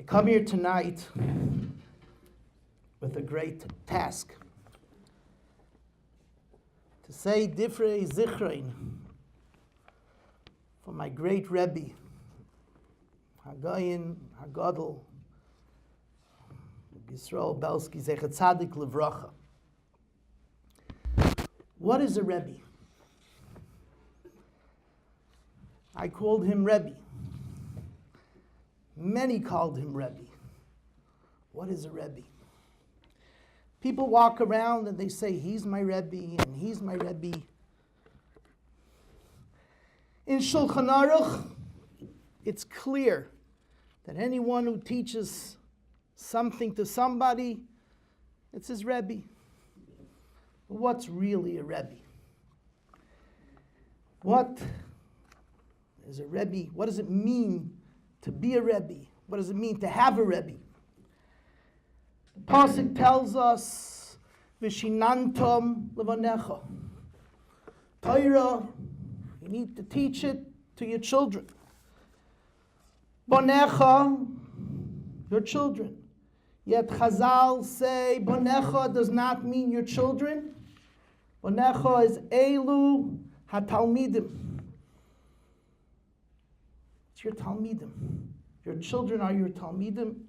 come here tonight with a great task. To say Difrei Zichrein for my great Rebbe, Hagayin, Hagadol, Yisrael Belsky, Zechat Tzadik Levracha. What is a Rebbe? I called him Rebbe. Many called him Rebbe. What is a Rebbe? People walk around and they say, he's my Rebbe and he's my Rebbe. In Shulchan Aruch, it's clear that anyone who teaches something to somebody, it's his Rebbe. But what's really a Rebbe? What is a Rebbe? What does it mean to be a Rebbe? What does it mean to have a Rebbe? The Pasuk tells us, V'shinantom levanecha. Torah, you need to teach it to your children. Bonecha, your children. Yet Chazal say, Bonecha does not mean your children. Bonecha is Elu HaTalmidim. It's your Talmidim. Your children are your Talmidim.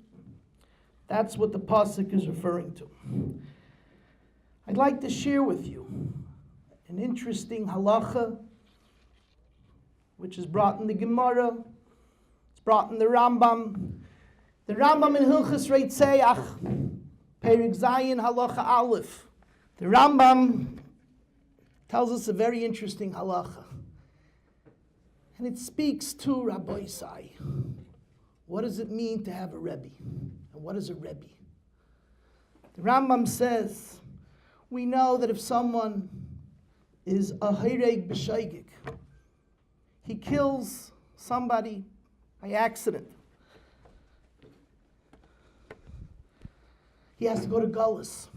That's what the Pasuk is referring to. I'd like to share with you an interesting halacha which is brought in the Gemara. It's brought in the Rambam. The Rambam in Hilchos Reitzeach, Perek Zayin Halacha Aleph. The Rambam tells us a very interesting halacha. And it speaks to Rabbi Isai. What does it mean to have a Rebbe? And what is a Rebbe? The Rambam says, we know that if someone is a Hireg B'Shaygig, he kills somebody by accident, he has to go to Gullus.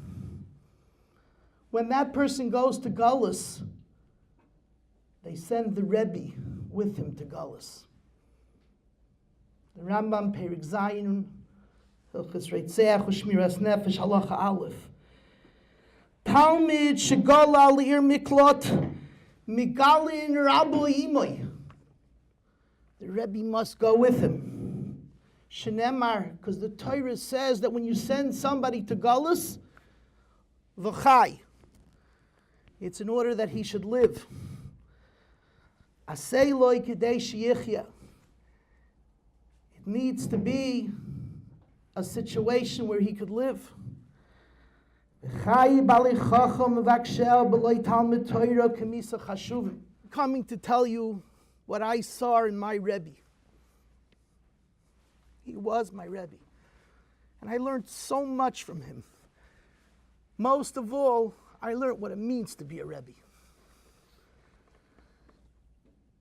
When that person goes to Gullus, they send the Rebbe with him to Gullus. The Rambam, Perek Zayin, Hilchos Reitzeach, U'Shmiras Nefesh, Halacha Aleph. Talmid shegola l'ir miklot, migalin rabu imoy. The Rebbe must go with him. Shenemar, because the Torah says that when you send somebody to Gullus, v'chai, it's in order that he should live. Asei loy kedei sheyichya. It needs to be a situation where he could live. Coming to tell you what I saw in my Rebbe. He was my Rebbe. And I learned so much from him. Most of all, I learned what it means to be a Rebbe.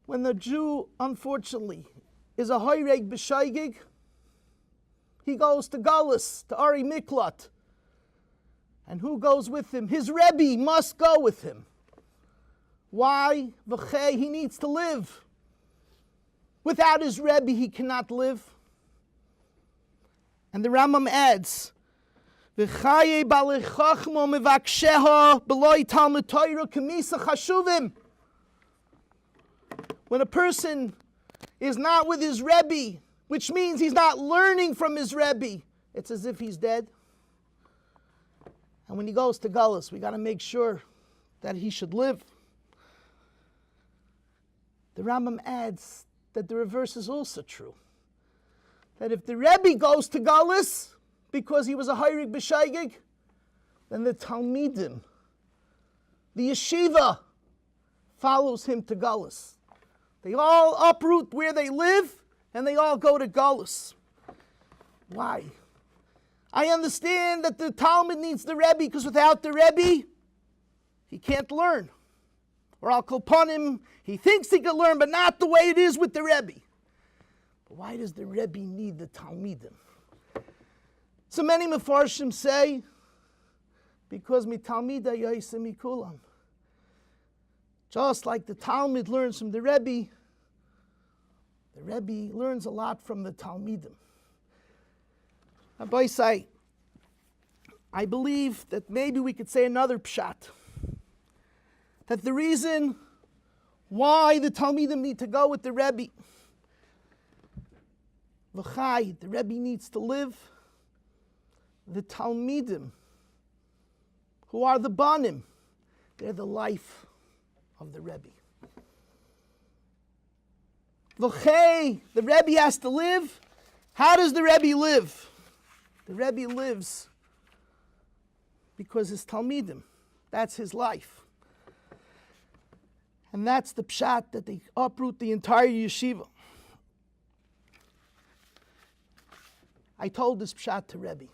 When the Jew, unfortunately, is a Hireg B'Shaygig, he goes to Gullus, to Ari Miklat. And who goes with him? His Rebbe must go with him. Why? V'chei, he needs to live. Without his Rebbe, he cannot live. And the Rambam adds, V'chaye balei chachmo mevaksheha b'loi talmud Torah k'misa chashuvim. When a person is not with his Rebbe, which means he's not learning from his Rebbe, it's as if he's dead. And when he goes to Gullus, we got to make sure that he should live. The Rambam adds that the reverse is also true. That if the Rebbe goes to Gullus because he was a Hireg B'Shaygig, then the Talmidim, the yeshiva, follows him to Gullus. They all uproot where they live and they all go to Gullus. Why? I understand that the Talmud needs the Rebbe because without the Rebbe, he can't learn. Or I'll call upon him, he thinks he can learn, but not the way it is with the Rebbe. But why does the Rebbe need the Talmidim? So many Mefarshim say, because mi Talmida yaisa mikulam. Just like the Talmud learns from the Rebbe learns a lot from the Talmidim. Rabbi say, I believe that maybe we could say another pshat. That the reason why the Talmidim need to go with the Rebbe, V'chai, the Rebbe needs to live, the Talmidim, who are the Banim, they're the life of the Rebbe. V'chei, the Rebbe has to live. How does the Rebbe live? The Rebbe lives because his Talmidim, that's his life. And that's the pshat that they uproot the entire yeshiva. I told this pshat to Rebbe.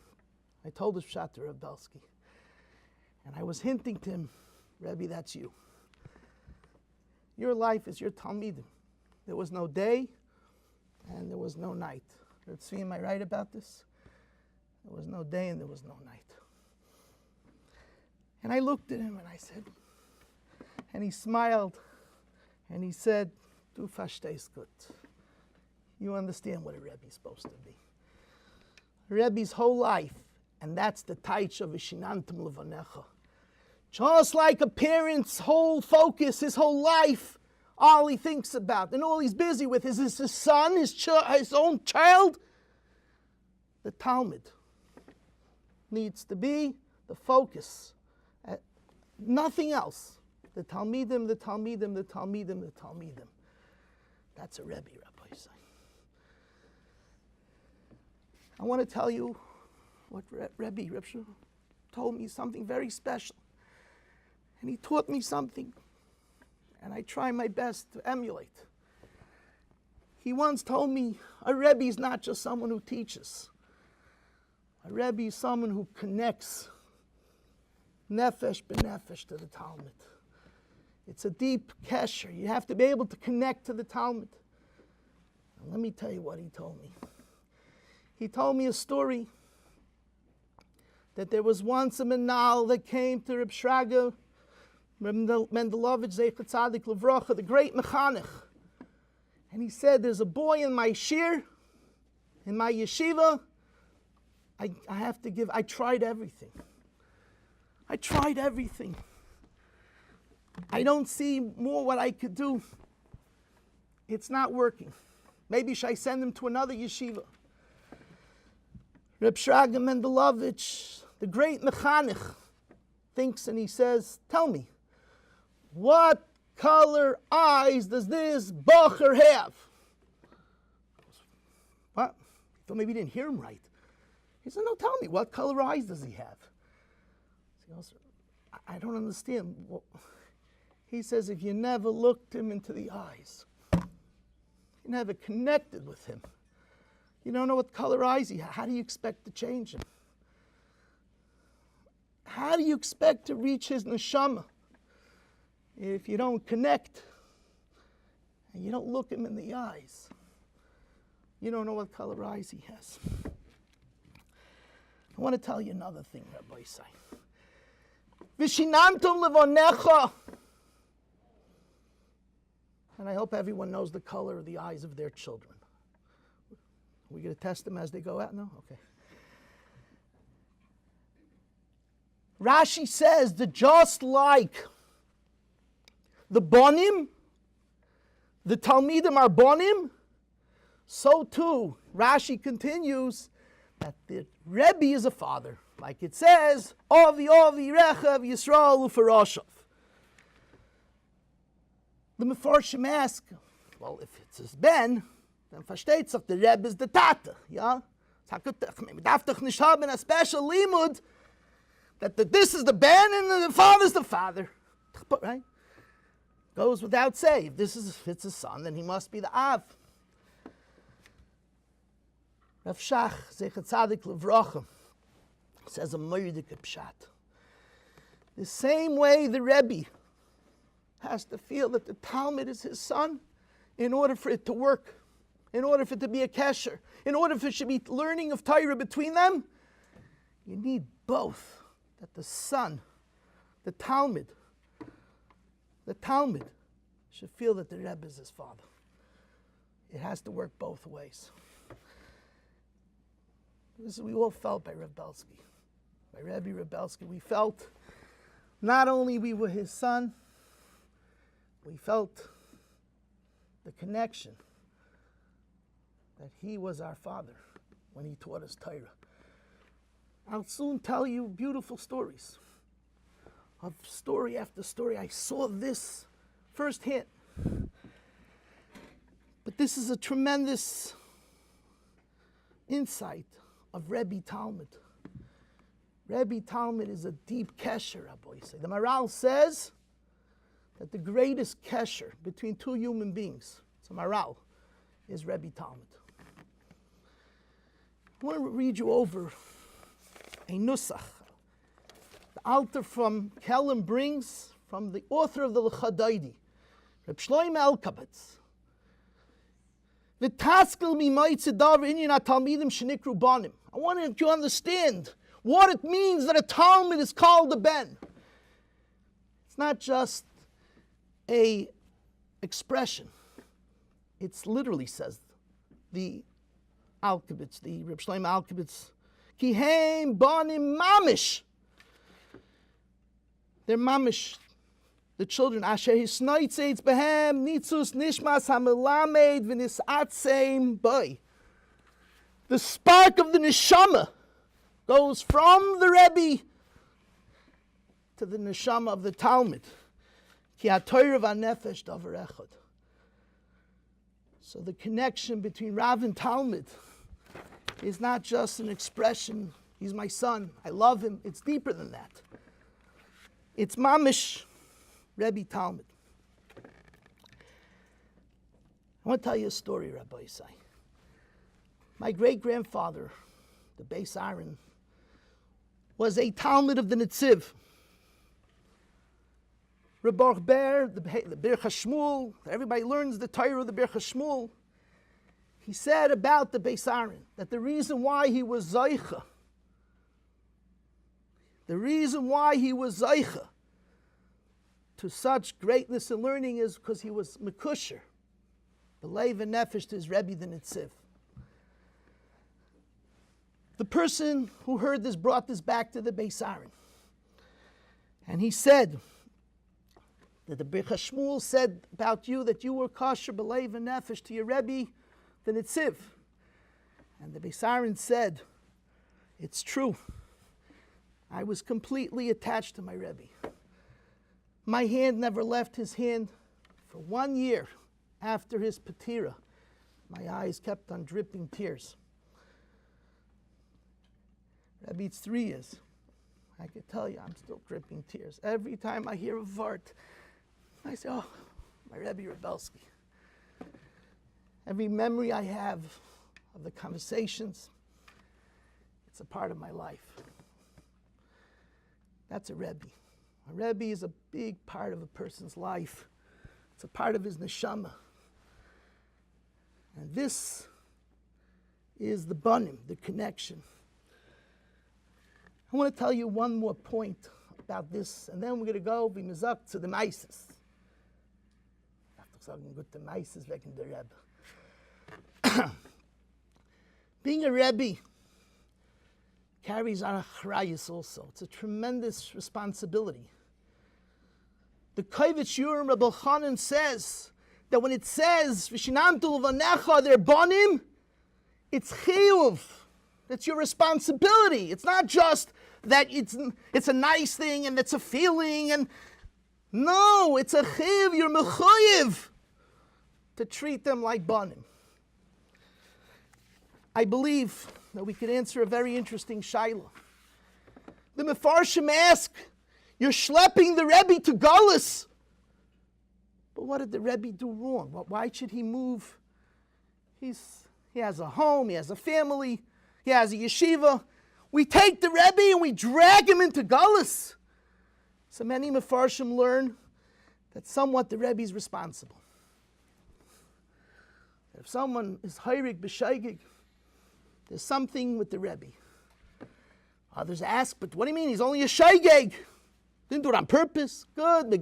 I told this pshat to Rebbe Belsky. And I was hinting to him, Rebbe, that's you. Your life is your Talmidim. There was no day and there was no night. Tzvi, am I right about this? There was no day and there was no night. And I looked at him and I said, and he smiled and he said, Du verstehst gut. You understand what a Rebbe is supposed to be. A Rebbe's whole life, and that's the taich of Vishinantim Levanecha. Just like a parent's whole focus, his whole life, all he thinks about and all he's busy with is his son, his own child. The Talmud needs to be the focus. Nothing else. The Talmidim, the Talmidim, the Talmidim, the Talmidim. That's a Rebbe, Rabbi say. I want to tell you what Rebbe told me something very special. And he taught me something, and I try my best to emulate. He once told me, a Rebbe is not just someone who teaches. A Rebbe is someone who connects nefesh b'nefesh to the Talmud. It's a deep kesher. You have to be able to connect to the Talmud. And let me tell you what he told me. He told me a story that there was once a menal that came to Reb Shraga, Mendelovich Zeichet Tzadik Levracha, the great mechanech. And he said, there's a boy in my shir, in my yeshiva, I tried everything. I tried everything. I don't see more what I could do. It's not working. Maybe should I send him to another yeshiva? Reb Shraga Mendelovich, the great mechanech, thinks and he says, tell me, what color eyes does this bacher have? What? He thought maybe he didn't hear him right. He said, no, tell me, what color eyes does he have? He goes, I don't understand. Well, he says, if you never looked him into the eyes, you never connected with him, you don't know what color eyes he has, how do you expect to change him? How do you expect to reach his neshama if you don't connect and you don't look him in the eyes? You don't know what color eyes he has. I want to tell you another thing, Rabbi say. Vishinantum levonecha. And I hope everyone knows the color of the eyes of their children. Are we going to test them as they go out? No? Okay. Rashi says that just like the Bonim, the Talmidim are Bonim, so too, Rashi continues, that the Rebbe is a father. Like it says, Ovi Rechav Yisrael Ufaroshav. The Mefarshim ask, well, if it's his Ben, then versteht sich, the Rebbe is the Tata. Yeah? Man darf doch nicht haben a special limud that this is the Ben and the father's the father. Right? Goes without saying. If it's a son, then he must be the Av. Rav Shach, Zeichet Tzadik Levracha, says a moedik pshat. The same way the Rebbe has to feel that the Talmud is his son in order for it to work, in order for it to be a kesher, in order for it to be learning of Torah between them, you need both. That the son, the Talmud should feel that the Rebbe is his father. It has to work both ways. This is we all felt by Rebelsky, by Rebbe Rebelsky. We felt not only we were his son, we felt the connection that he was our father when he taught us Torah. I'll soon tell you beautiful stories. Of story after story, I saw this firsthand. But this is a tremendous insight of Rebbe Talmud. Rebbe Talmud is a deep kesher, Rabbi say. The Maral says that the greatest kesher between two human beings, it's a Maral, is Rebbe Talmud. I want to read you over a nusach. The Alter from Kelm brings from the author of the L'Chadaidi, Reb Shlomo Elkabetz. V'taskel mimaytze davar inyan hatalmidim shenikru banim. I want you to understand what it means that a Talmud is called a ben. It's not just a expression. It's literally says the Alkabetz, the Reb Shlomo Alkabetz, ki heim banim mamish. They're mamish. The children, asher hisnoitzeitz behem nitzus nishmas hamelamed v'nisatzeim boy. The spark of the neshama goes from the Rebbe to the neshama of the Talmud. Ki ha-Torah v'nefesh davar echad. So the connection between Rav and Talmud is not just an expression, he's my son, I love him. It's deeper than that. It's mamish Rebbe Talmud. I want to tell you a story, Rabbi say. My great-grandfather, the Beis Aharon, was a Talmud of the Netziv. Rebbe Ber, the Birch HaShmuel, everybody learns the Torah of the Birch HaShmuel. He said about the Beis Aharon that the reason why he was Zaycha, to such greatness and learning is because he was Mekusher, B'leiv and Nefesh to his Rebbe the Netziv. The person who heard this brought this back to the Beis Aharon. And he said that the Birch HaShmuel said about you that you were kosher B'leiv and Nefesh to your Rebbe the Netziv. And the Beis Aharon said, it's true. I was completely attached to my Rebbe. My hand never left his hand for 1 year after his patira. My eyes kept on dripping tears. Rebbe, it's 3 years. I can tell you, I'm still dripping tears. Every time I hear a vart, I say, oh, my Rebbe Rebelsky. Every memory I have of the conversations, it's a part of my life. That's a Rebbe. A Rebbe is a big part of a person's life. It's a part of his neshama. And this is the banim, the connection. I want to tell you one more point about this, and then we're going to go b'mizak to the meises. After sagen gut the meises wegen der Rebbe. Being a Rebbe carries on a achrayus also. It's a tremendous responsibility. The Kovetz Shurim Rabbi Chanan says that when it says V'shinamtu l'vanecha they're banim, it's chiyuv. That's your responsibility. It's not just that it's a nice thing and it's a feeling and no, it's a chiyuv. You're mechayiv to treat them like banim. I believe that we could answer a very interesting shaila. The Mefarshim ask, you're schlepping the Rebbe to Galus. But what did the Rebbe do wrong? Why should he move? He has a home, he has a family, he has a yeshiva. We take the Rebbe and we drag him into Galus. So many Mefarshim learn that somewhat the Rebbe is responsible. If someone is hayrik b'shaygig, there's something with the Rebbe. Others ask, but what do you mean? He's only a shaygeg. Didn't do it on purpose. Good.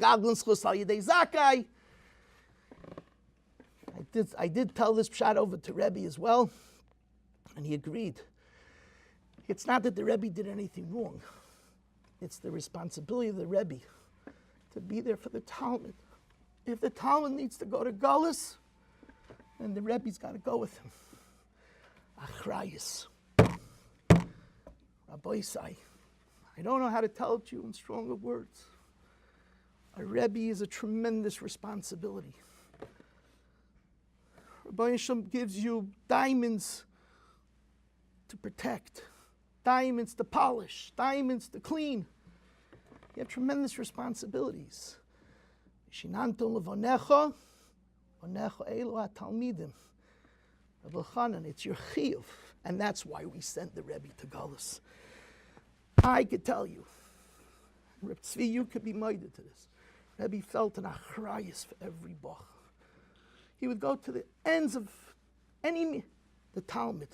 I did tell this pshat over to Rebbe as well, and he agreed. It's not that the Rebbe did anything wrong. It's the responsibility of the Rebbe to be there for the Talmud. If the Talmud needs to go to Gullus, then the Rebbe's got to go with him. Achrayus. Rabbi say, I don't know how to tell it to you in stronger words. A Rebbe is a tremendous responsibility. Rabbi Hashem gives you diamonds to protect, diamonds to polish, diamonds to clean. You have tremendous responsibilities. Shinantum levonecha, vonecha elu hatalmidim. Rabbi Chanan, it's your chiyuv, and that's why we sent the Rebbe to Gullus. I could tell you, Reb Tzvi, you could be minded to this. Rebbe felt an achrayus for every bach. He would go to the ends of the Talmud.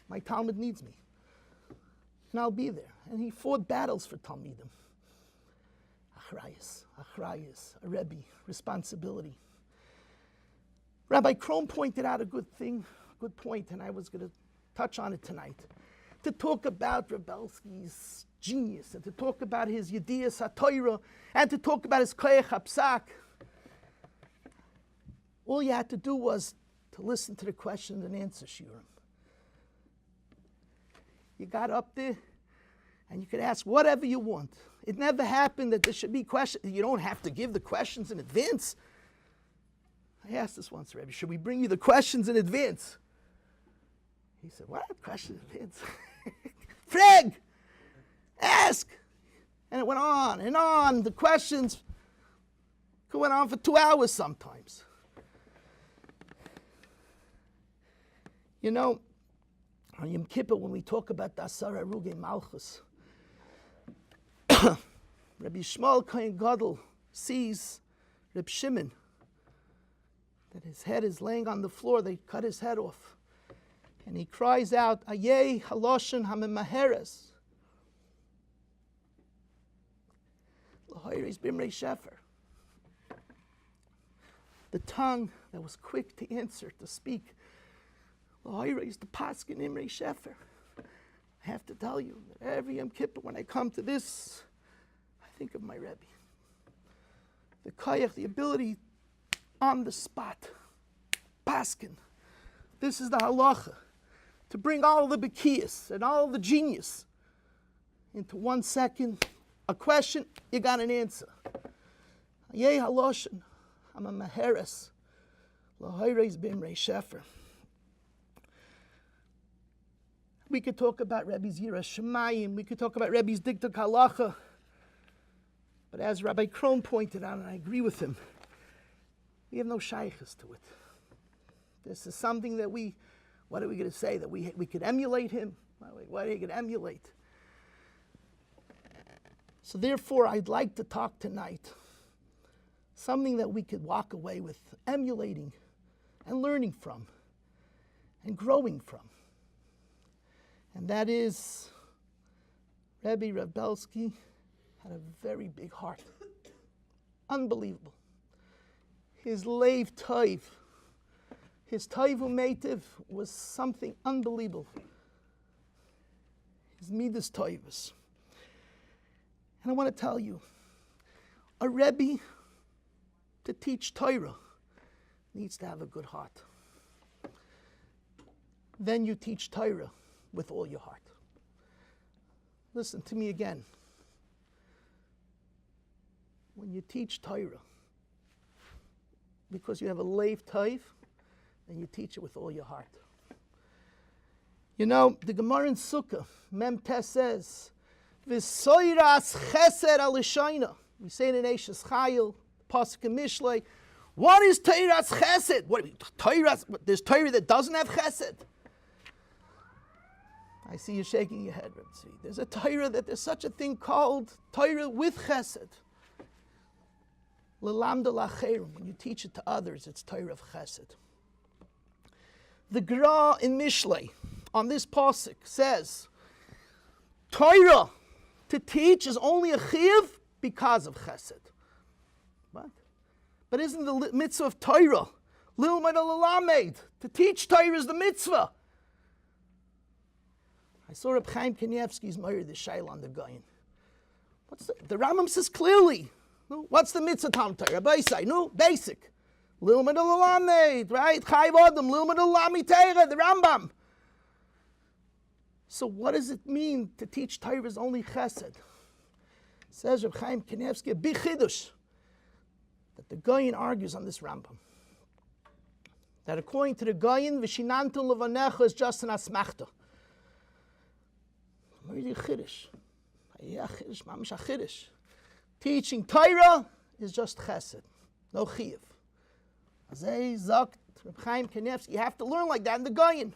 My Talmud needs me, and I'll be there. And he fought battles for Talmidim. Achrayus, a Rebbe, responsibility. Rabbi Krohn pointed out a good point, and I was going to touch on it tonight. To talk about Rebelsky's genius, and to talk about his Yediyas HaTorah, and to talk about his Koyach HaPsak. All you had to do was to listen to the question and answer shiurim. You got up there, and you could ask whatever you want. It never happened that there should be questions. You don't have to give the questions in advance. I asked this once, Rebbe, should we bring you the questions in advance? He said, what? Questions in advance? Frag! Ask! And it went on and on. The questions went on for 2 hours sometimes. You know, on Yom Kippur, when we talk about the Asara Ruge Malchus, Rabbi Shmuel Kohen Gadol sees Reb Shimon, that his head is laying on the floor. They cut his head off. And he cries out, Ayeh haloshen hamemaheres. L'hoiris bimrei shefer. The tongue that was quick to answer, to speak. L'hoiris the paskin imrei shefer. I have to tell you that every Yom Kippur, when I come to this, I think of my Rebbe. The koyach, the ability on the spot, paskin. This is the halacha, to bring all the bekiyas and all the genius into 1 second. A question, you got an answer. Yeh haloshen, I'm a maheres, l'hoireis bimrei shefer. We could talk about Rebbe's Yiras Shemayim. We could talk about Rebbe's Diktuk Halacha. But as Rabbi Krohn pointed out, and I agree with him, we have no shaykhs to it. This is something that what are we going to say? That we could emulate him? What are you going to emulate? So therefore, I'd like to talk tonight something that we could walk away with, emulating and learning from and growing from. And that is, Rebbe Rebelsky had a very big heart. Unbelievable. His leiv toiv, his toiv u'meitiv was something unbelievable. His midas toivus. And I want to tell you, a Rebbe to teach Torah needs to have a good heart. Then you teach Torah with all your heart. Listen to me again. When you teach Torah, because you have a leiv toiv, then you teach it with all your heart. You know, the Gemara in Sukkah, Mem Tes says, V'soiras chesed al-ishayna. We say it in Eishes Chayil, Pasuk in Mishlei. What is Torah's chesed? There's Torah that doesn't have chesed. I see you shaking your head, Rebbe Tzvi. There's a Torah that there's such a thing called Torah with chesed. L'lamda l'acherim. When you teach it to others, it's Torah of chesed. The Gra in Mishlei, on this pasuk, says, Torah to teach is only a chiyuv because of chesed. What? But isn't the mitzvah of Torah, lilmad al-lamed, to teach Torah is the mitzvah? I saw Reb Chaim Kanievsky's Meir the Shail on the Goyin. The Rambam says clearly, no, what's the mitzvah Talmud Torah? Rabbi say, no, basic. Lilmad al-Lamed, right? Chayv Adam, Lilmad al-Lami Torah, the Rambam. So what does it mean to teach Torah is only chesed? Says Reb Chaim Kanievsky, a big chidush, that the Goyin argues on this Rambam. That according to the Goyin, V'shinantu levanecha is just an asmachta. Really chiddush. Yeah, chiddush, mamish a chiddush. Teaching Torah is just chesed, no chiyuv. Azay, Zakt, Reb Chaim Kanievsky, you have to learn like that in the Goyin.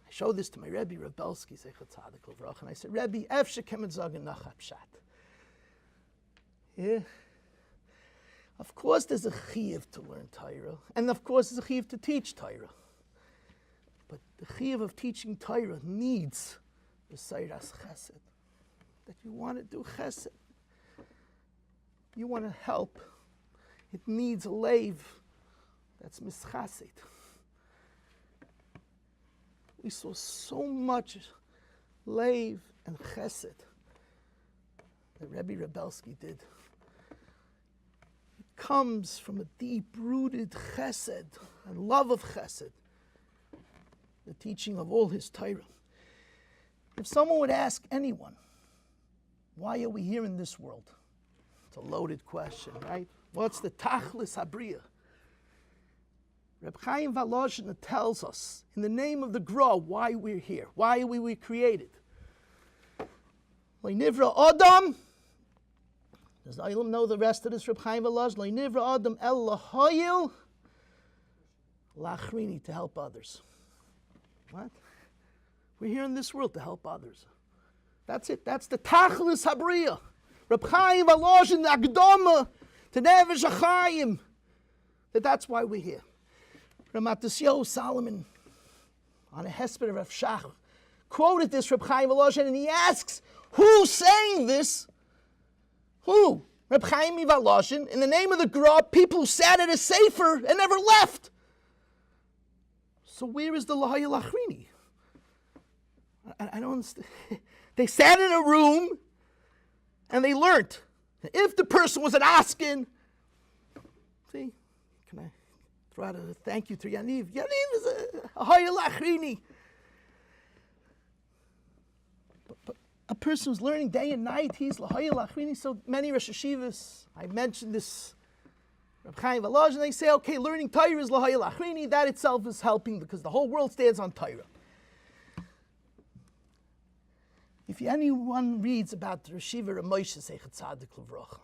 I showed this to my Rebbe, Rebelsky, and I said, Rebbe, efshe kemet zagen nach hapshat. Yeah. Of course there's a chiyuv to learn Torah, and of course there's a chiyuv to teach Torah. But the chiyuv of teaching Torah needs the Seiras Chesed. That you want to do Chesed. You want to help. It needs a leiv that's mischaset. We saw so much leiv and Chesed that Rebbe Rebelsky did. It comes from a deep-rooted Chesed and love of Chesed. The teaching of all his Torah. If someone would ask anyone, why are we here in this world? It's a loaded question, right? What's the tachlis habriya? Reb Chaim Volozhin tells us, in the name of the Gra, why we're here. Why are we created? Nivra Adam. Does Eilam know the rest of this? Reb Chaim Volozhin. Nivra Adam el lahoyil lachrini, to help others. What? We're here in this world to help others. That's it. That's the tachlis habriya. Reb Chaim Volozhin, the Agdama, to Nevesh HaChaim. That's why we're here. Ramatisyo Solomon, on a hesped of Rav Shach, quoted this Reb Chaim Volozhin, and he asks, who's saying this? Who? Reb Chaim Volozhin, in the name of the Gra, people who sat at a sefer and never left. So where is the Lahaya Lachrini? I don't understand. They sat in a room and they learned. If the person was an askin, see, can I throw out a thank you to Yaniv? Yaniv is a Lahaya Lachrini. But a person who's learning day and night, he's Lahaya Lachrini. So many Rosh Hashivas, I mentioned this, Reb Chaim Volozhin, they say, okay, learning Torah is Lahaya Lachrini. That itself is helping because the whole world stands on Torah. If anyone reads about the Reshiva of Moshe Zeichet Tzadik Levracha,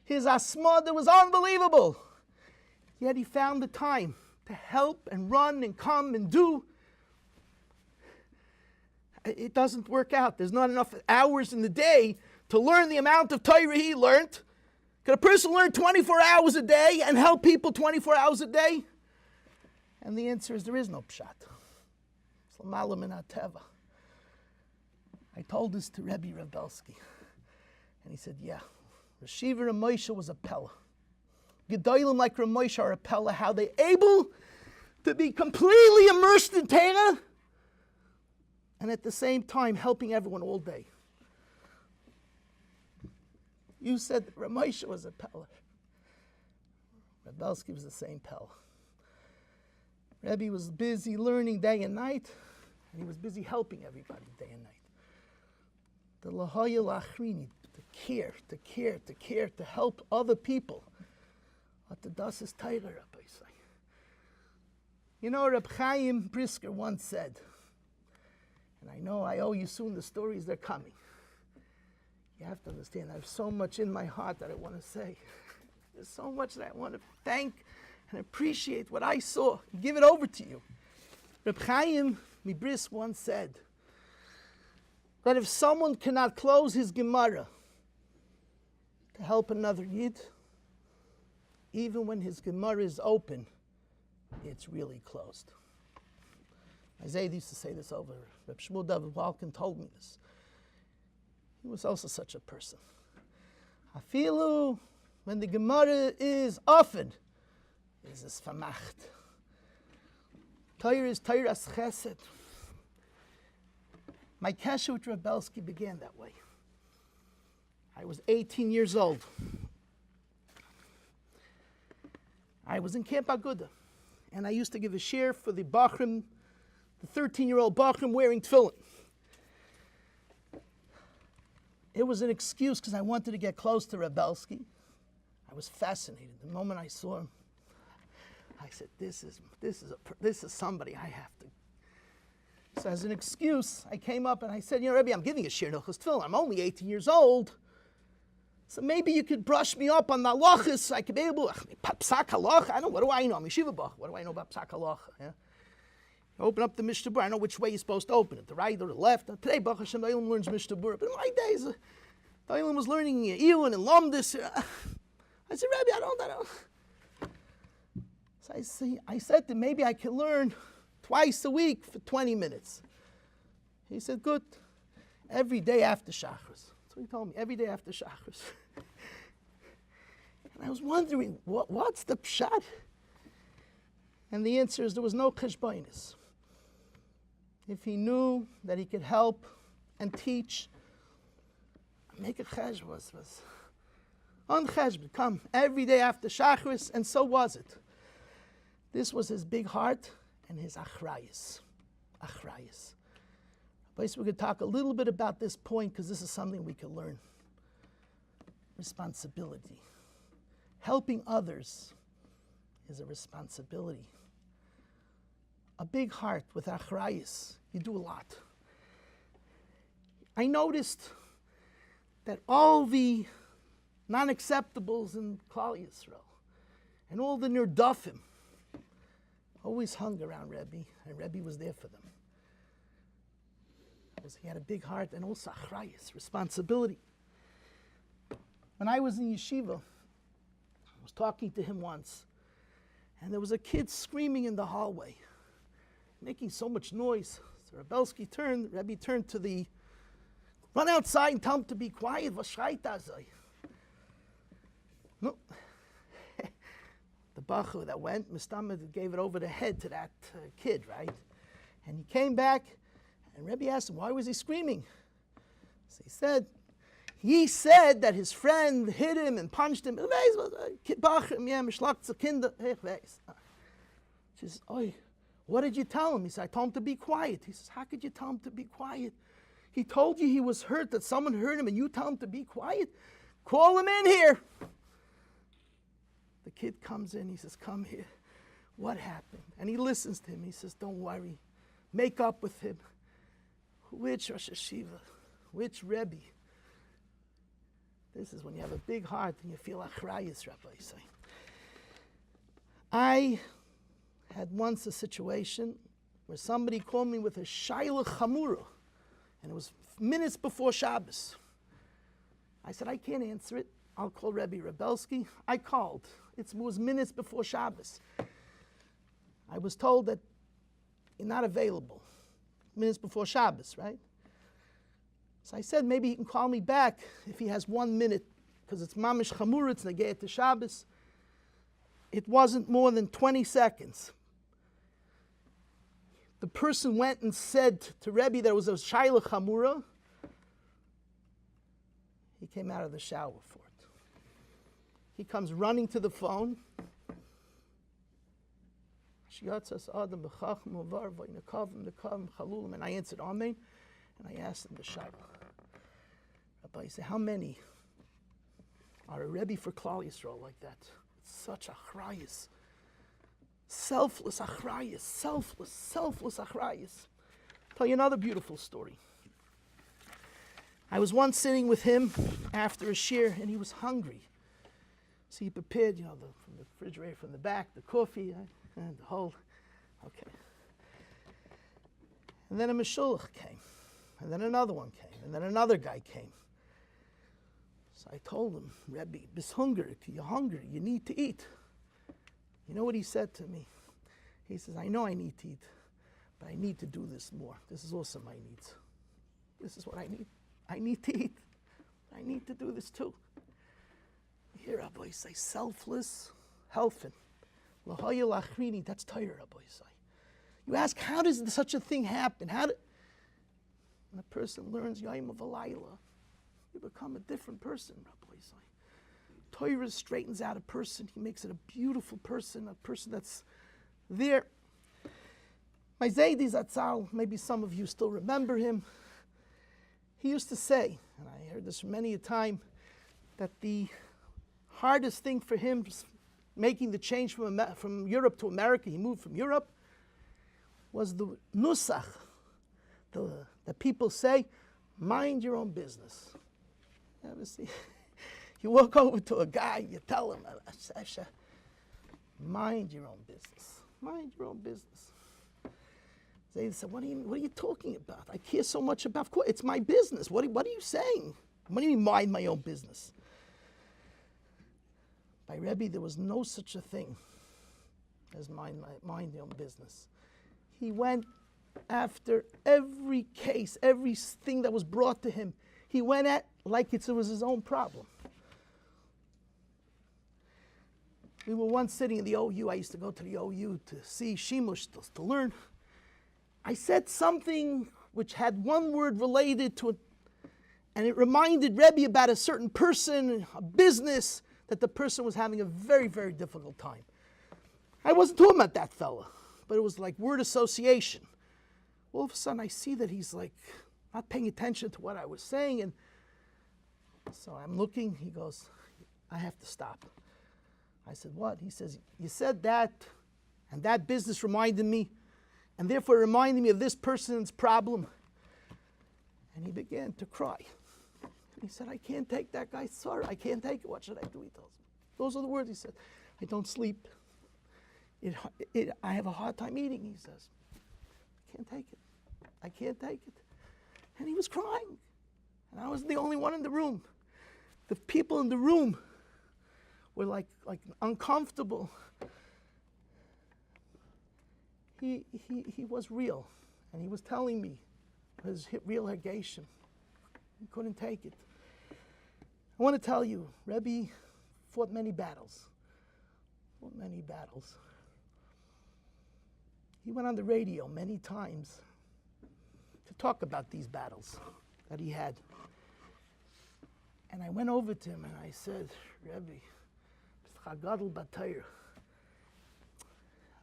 his asmada was unbelievable. Yet he found the time to help and run and come and do. It doesn't work out. There's not enough hours in the day to learn the amount of Torah he learned. Could a person learn 24 hours a day and help people 24 hours a day? And the answer is there is no pshat. It's l'mala min hateva. I told this to Rebbe Rebelsky, and he said, yeah, Reshiva and Moshe was a pella. Gedolim like Rav Moshe are a pella, how they able to be completely immersed in Torah and at the same time helping everyone all day. You said that Rav Moshe was a pella. Rebelsky was the same pella. Rebbe was busy learning day and night, and he was busy helping everybody day and night. The Lahaya Lachrini, to care, to help other people. What the das is Torah, Rabbi say. You know, Reb Chaim Brisker once said, and I know I owe you soon the stories, they're coming. You have to understand, I have so much in my heart that I want to say. There's so much that I want to thank and appreciate what I saw and give it over to you. Reb Chaim Mibris once said that if someone cannot close his Gemara to help another Yid, even when his Gemara is open, it's really closed. Isaiah used to say this over. Reb Shmuel David Walkin told me this. He was also such a person. Afilu, when the Gemara is offered, is es vermacht. Torah is Torah's chesed. My kesher with Rebelsky began that way. I was 18 years old. I was in Camp Aguda, and I used to give a share for the Bachrim, the 13-year-old Bachrim wearing tefillin. It was an excuse because I wanted to get close to Rebelsky. I was fascinated. The moment I saw him, I said, this is somebody I have to. So as an excuse, I came up and I said, Rebbe, I'm giving a shir Hilchos Tefillin. I'm only 18 years old. So maybe you could brush me up on the halachas so I could be able, psak halacha, what do I know? I'm yeshiva bach. What do I know about psak halacha? Yeah? Open up the Mishnah Berurah. I know which way you're supposed to open it, the right or the left. Today, Baruch Hashem, the Olam learns Mishnah Berurah. But in my days, the Olam was learning Iyun and Lomdus. I said, Rabbi, I don't. So I said to him, maybe I can learn twice a week for 20 minutes. He said, good. Every day after Shachris. That's what he told me, every day after Shachris. And I was wondering, what's the pshat? And the answer is there was no cheshbonis. If he knew that he could help and teach, make a chesh was on cheshbon, come every day after Shachris, and so was it. This was his big heart and his achrayus. Achrayus. But we're going to talk a little bit about this point because this is something we can learn. Responsibility. Helping others is a responsibility. A big heart with achrayus, you do a lot. I noticed that all the non-acceptables in Klal Yisrael and all the nirdafim always hung around Rebbe, and Rebbe was there for them. Because he had a big heart and also achrayus, responsibility. When I was in yeshiva, I was talking to him once, and there was a kid screaming in the hallway, making so much noise. So Rebbe turned to the, run outside and tell him to be quiet. No. The bacher that went, Mistama gave it over the head to that kid, right? And he came back, and Rebbe asked him, why was he screaming? So he said that his friend hit him and punched him. She says, "Oi, what did you tell him?" He said, "I told him to be quiet." He says, "How could you tell him to be quiet? He told you he was hurt, that someone hurt him, and you tell him to be quiet? Call him in here." The kid comes in, he says, "Come here. What happened?" And he listens to him. He says, "Don't worry. Make up with him." Which Rosh Hashiva? Which Rebbe? This is when you have a big heart and you feel achrayus, Rabbi say. I had once a situation where somebody called me with a shayla chamura, and it was minutes before Shabbos. I said, I can't answer it. I'll call Rebbe Rebelsky. I called. It was minutes before Shabbos. I was told that you're not available. Minutes before Shabbos, right? So I said, maybe he can call me back if he has 1 minute, because it's mamish chamura, it's negayat to Shabbos. It wasn't more than 20 seconds. The person went and said to Rebbe there was a shayla chamura. He came out of the shower for it. He comes running to the phone. And I answered Amen, and I asked him the shayla. Rabbi said, how many are a Rebbe for Klal Yisrael like that? It's such achrayus. Selfless achrayus. Selfless achrayus. I'll tell you another beautiful story. I was once sitting with him after a shir, and he was hungry. So he prepared, from the refrigerator from the back, the coffee, and the whole, okay. And then a meshulach came, and then another one came, and then another guy came. So I told him, Rebbe, you're hungry, you need to eat. You know what he said to me? He says, I know I need to eat, but I need to do this more. This is also my needs. This is what I need. I need to eat. I need to do this too. Here, Rabbi say, selfless, helping. L'hoya lachrini, that's Torah, Rabbi say. You ask, how does such a thing happen? When a person learns Yom of Alayla, you become a different person, Rabbi. Torah straightens out a person. He makes it a beautiful person, a person that's there. My Zaydi Zatzal, maybe some of you still remember him. He used to say, and I heard this many a time, that the hardest thing for him making the change from Europe to America, he moved from Europe, was the nusach. The people say, mind your own business. You ever see? You walk over to a guy, you tell him, mind your own business. Mind your own business. They said, what are you talking about? I care so much about, of course, it's my business. What are you saying? What do you mean mind my own business? By Rebbe, there was no such a thing as mind your own business. He went after every case, everything that was brought to him. He went at like it was his own problem. We were once sitting in the OU. I used to go to the OU to see Shimush, to learn. I said something which had one word related to it, and it reminded Rebbe about a certain person, a business, that the person was having a very, very difficult time. I wasn't talking about that fella, but it was like word association. All of a sudden I see that he's like not paying attention to what I was saying, and so I'm looking, he goes, I have to stop. I said, what? He says, you said that, and that business reminded me, and therefore it reminded me of this person's problem. And he began to cry. He said, I can't take that guy's sorrow. I can't take it. What should I do? He tells me. Those are the words he said. I don't sleep. I have a hard time eating, he says. I can't take it. I can't take it. And he was crying. And I was the only one in the room. The people in the room were like uncomfortable. He was real. And he was telling me his real negation. He couldn't take it. I want to tell you, Rebbe fought many battles. Fought many battles. He went on the radio many times to talk about these battles that he had. And I went over to him and I said, Rebbe,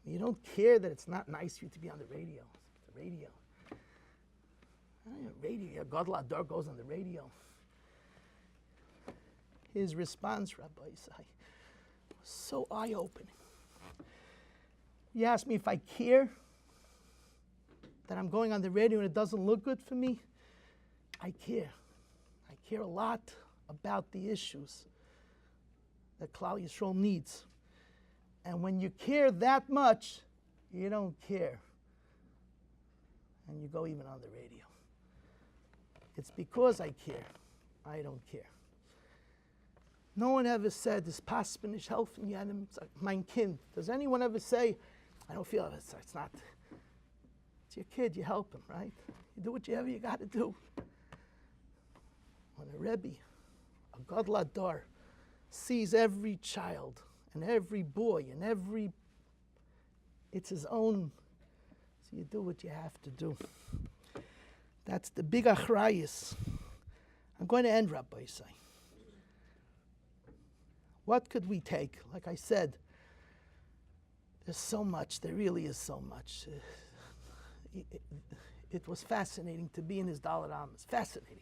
you don't care that it's not nice for you to be on the radio. The radio. Radio, Gadol Adar goes on the radio. His response, Rabbi, was so eye-opening. He asked me if I care that I'm going on the radio and it doesn't look good for me. I care. I care a lot about the issues that Klal Yisrael needs. And when you care that much, you don't care. And you go even on the radio. It's because I care. I don't care. No one ever said, this Paspen is helfen Yanim, mein Kind. Does anyone ever say, I don't feel it, it's not. It's your kid, you help him, right? You do whatever you got to do. When a Rebbe, a Gadol Adar, sees every child and every boy and it's his own, so you do what you have to do. That's the big achrayus. I'm going to end, Rabbi say. What could we take? Like I said, there's so much. There really is so much. It was fascinating to be in his Dalet Amos. Fascinating.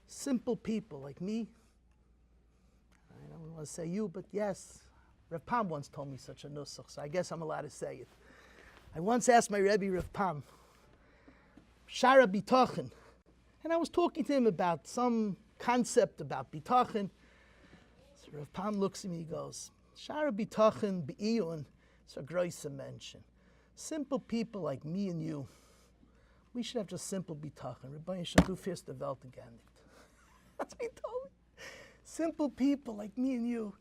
Simple people like me. I don't want to say you, but yes. Rav Pam once told me such a nusach, so I guess I'm allowed to say it. I once asked my Rebbe, Rav Pam, Shara Bitachon. And I was talking to him about some concept about Bitachon. So Rav Pam looks at me, he goes, Shara Bitachon Be'iyun, it's a große Menschen. Simple people like me and you, we should have just simple Bitachon. Rabbi should do first the Welt again. That's what he told me. Simple people like me and you.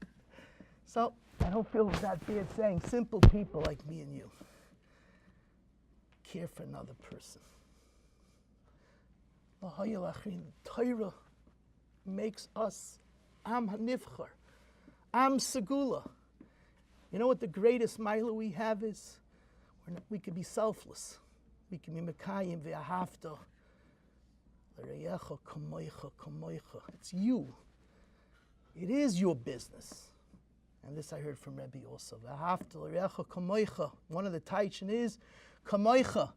So I don't feel that bad saying simple people like me and you care for another person. Torah makes us Am HaNivchar, Am Segula. You know what the greatest mila we have is? We could be selfless. It's you. It is your business. And this I heard from Rebbe also. One of the taichin is kamoicha,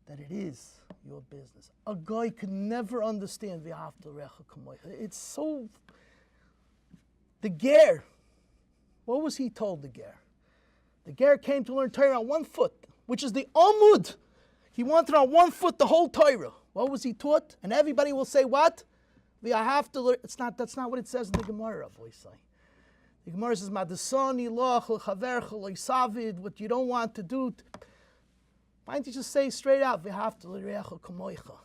that it is your business. A guy could never understand it's so. The ger, what was he told, the ger? The ger came to learn Torah on 1 foot, which is the Amud. He wanted on 1 foot the whole Torah. What was he taught? And everybody will say, what? That's not what it says in the Gemara, boys. The Gemara says, Madasani loch l'chavercha lo'isavid, what you don't want to do. Why don't you just say straight out, v'hafta l'recha kamoicha?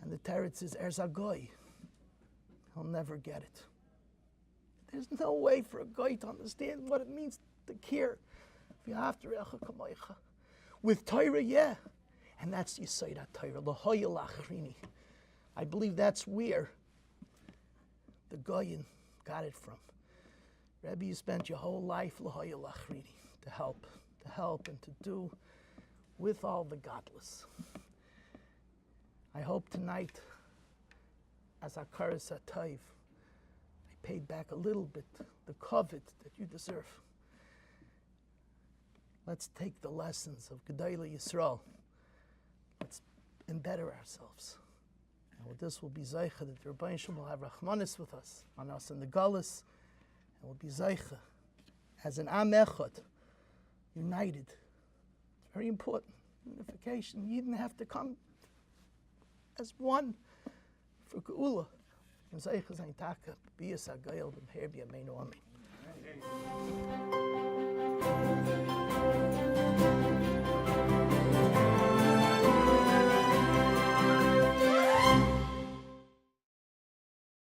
And the teretz is, Erzagoy. He'll never get it. There's no way for a guy to understand what it means to care. V'hafta l'recha kamoicha. With Torah, yeah. And that's Yisayid HaTorah, l'hoya l'achrini. I believe that's where the Goyin got it from. Rebbe, you spent your whole life l'hoya l'achrini, to help and to do with all the godless. I hope tonight, as Akaras HaTayv, I paid back a little bit the covet that you deserve. Let's take the lessons of Gedolei Yisrael. Let's embetter ourselves. And with this, we'll be zeicha that the Rebbe will have Rachmanis with us, on us in the Galus, and we'll be zeicha as an Am Echad, united. It's very important. Unification. You didn't have to come as one for Geula. And zeicha zayin taka, b'yas ha'gayel b'mher b'yameinu amen.